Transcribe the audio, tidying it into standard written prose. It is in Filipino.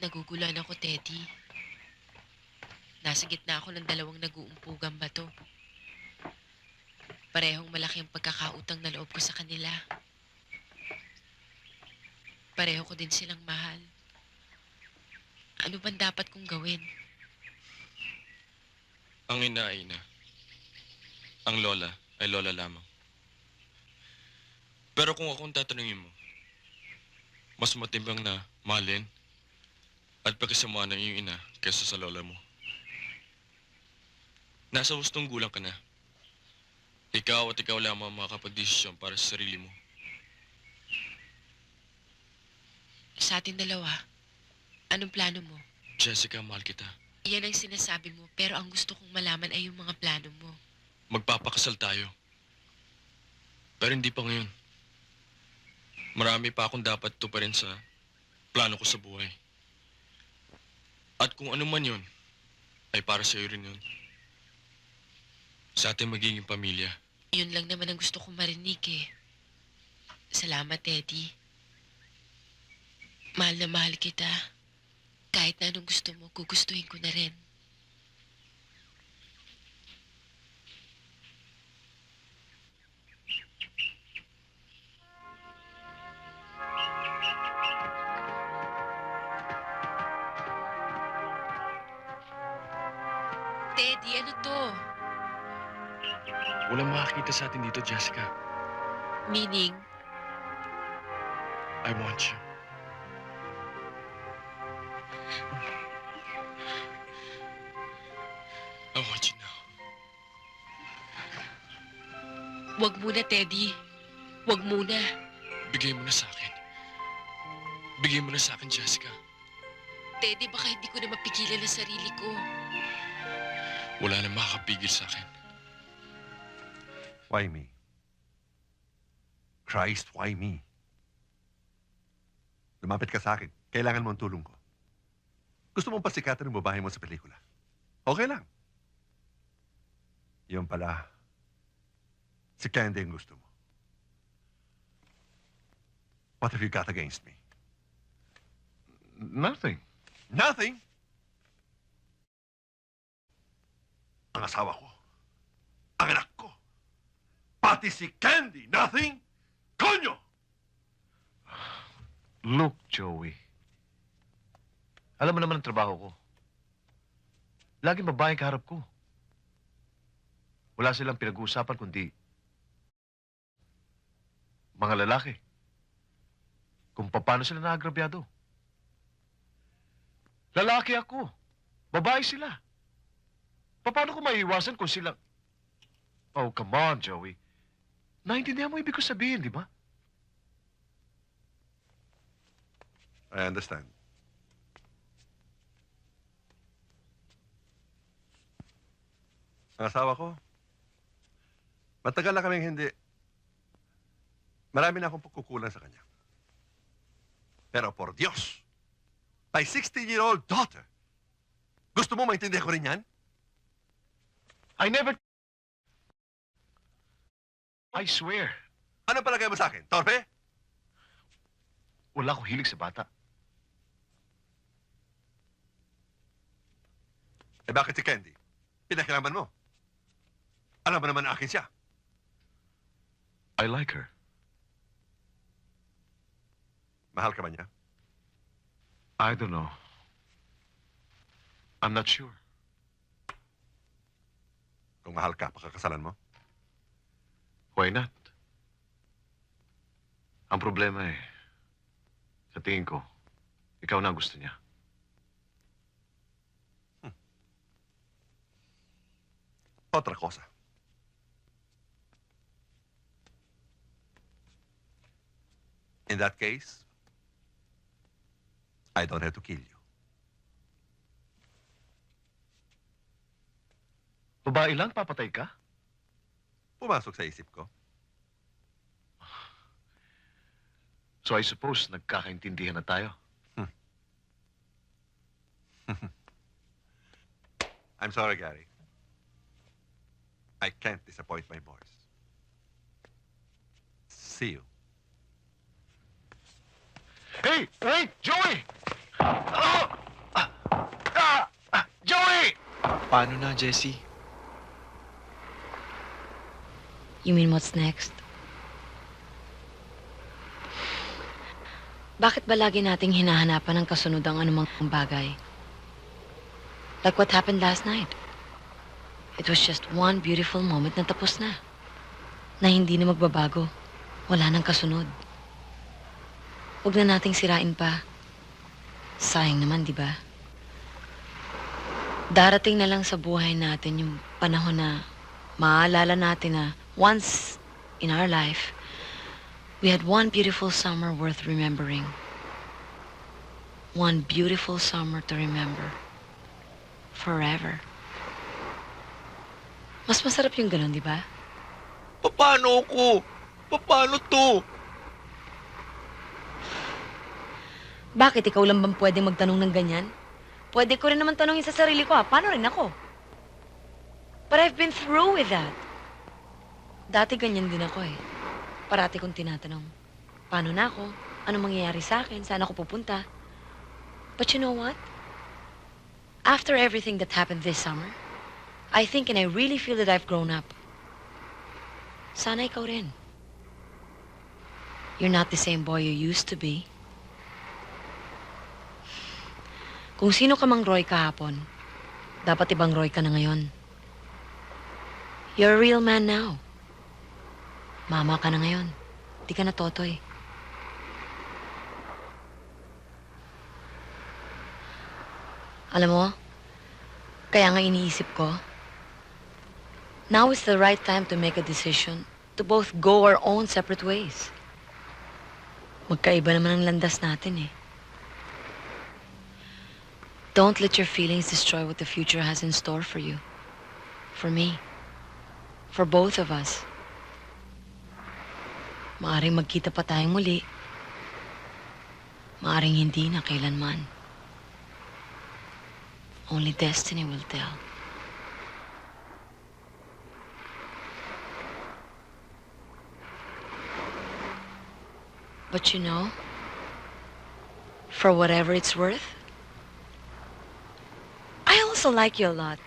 Naguguluhan ako, Teddy. Nasa gitna ako ng dalawang nag-uumpugang bato. Parehong malaki ang pagkakautang na loob ko sa kanila. Pareho ko din silang mahal. Ano bang dapat kong gawin? Ang ina ay ina. Ang lola ay lola lamang. Pero kung akong tatanungin mo, mas matimbang na mahalin at pagkasamaan ng iyong ina kaysa sa lola mo. Nasa hustong gulang ka na. Ikaw at ikaw lamang ang makakapag-desisyon para sa sarili mo. Sa ating dalawa, anong plano mo? Jessica, mahal kita. Yan ang sinasabi mo, pero ang gusto kong malaman ay yung mga plano mo. Magpapakasal tayo. Pero hindi pa ngayon. Marami pa akong dapat tuparin sa plano ko sa buhay. At kung ano man yun, ay para sa iyo rin yun. Sa ating magiging pamilya. Yun lang naman ang gusto kong marinig eh. Salamat, Teddy. Mahal na mahal kita. Kahit na anong gusto mo, gugustuhin ko na rin. Teddy, ano to? Walang makakita sa atin dito, Jessica. Meaning? I want you. I want you now. Wag muna, Teddy. Wag muna. Bigay mo na sa akin. Bigay mo na sa akin, Jessica. Teddy, baka hindi ko na mapigilan ang sarili ko. Wala na makakapigil sa akin. Why me? Christ, why me? Lumapit ka sa akin. Kailangan mo ang tulong ko. Gusto mong pasikatan ng babae mo sa pelikula. Okay lang. Yun pala, si Candy ang gusto mo. What have you got against me? Nothing. Nothing! Ang asawa ko, ang anak ko, pati si Candy, nothing? Konyo! Look, Joey. Alam mo naman ang trabaho ko. Laging babae kaharap ko. Wala silang pinag-uusapan kundi mga lalaki. Kung paano sila naagrabyado. Lalaki ako. Babae sila. Paano ko maiiwasan kung sila... Oh, come on, Joey. Naintindihan mo ibig ko sabihin, di ba? I understand. Ang asawa ko, matagal na kaming hindi. Marami na akong pagkukulang sa kanya. Pero por Dios, my 16-year-old daughter, gusto mo maintindihan ko rin yan? I never... I swear, Ano palagay mo sa akin? Torpe? wala akong hilig sa bata. Eh bakit si Candy? Pinakilaman mo. Alam mo naman na akin siya. I like her. Mahal ka ba niya? I don't know. I'm not sure. Kung mahal ka, pakakasalan mo? Why not? Ang problema sa tingin ko, ikaw na ang gusto niya. Otra cosa. In that case, I don't have to kill you. Babae lang, papatay ka? Pumasok sa isip ko. So I suppose nagkakaintindihan na tayo. I'm sorry, Gary. I can't disappoint my boys. See you. Hey! Wait! Joey! Ah! Paano na, Jessie? You mean what's next? Bakit ba lagi nating hinahanapan ng kasunod ang anumang bagay? Like what happened last night. It was just one beautiful moment na tapos na. Na hindi na magbabago. Wala nang kasunod. Huwag na nating sirain pa. Sayang naman, di ba? Darating na lang sa buhay natin yung panahon na maaalala natin na once in our life, we had one beautiful summer worth remembering. One beautiful summer to remember. Forever. Mas masarap yung ganun, di ba? Paano ko? Paano to? Bakit ikaw lang bang pwede magtanong ng ganyan? Pwede ko rin naman tanongin sa sarili ko, paano rin ako? But I've been through with that. Dati ganyan din ako eh. Parati kong tinatanong, paano na ako? Anong mangyayari sa akin? Saan ako pupunta? But you know what? After everything that happened this summer, I think and I really feel that I've grown up. Sana ikaw rin. You're not the same boy you used to be. Kung sino ka mang Roy kahapon, dapat ibang Roy ka na ngayon. You're a real man now. Mama ka na ngayon. Di ka na totoy. Alam mo, kaya nga iniisip ko, now is the right time to make a decision to both go our own separate ways. Magkaiba naman ang landas natin eh. Don't let your feelings destroy what the future has in store for you. For me. For both of us. Maaring magkita pa tayong muli. Maaring hindi na kailanman. Only destiny will tell. But you know, for whatever it's worth, I also like you a lot.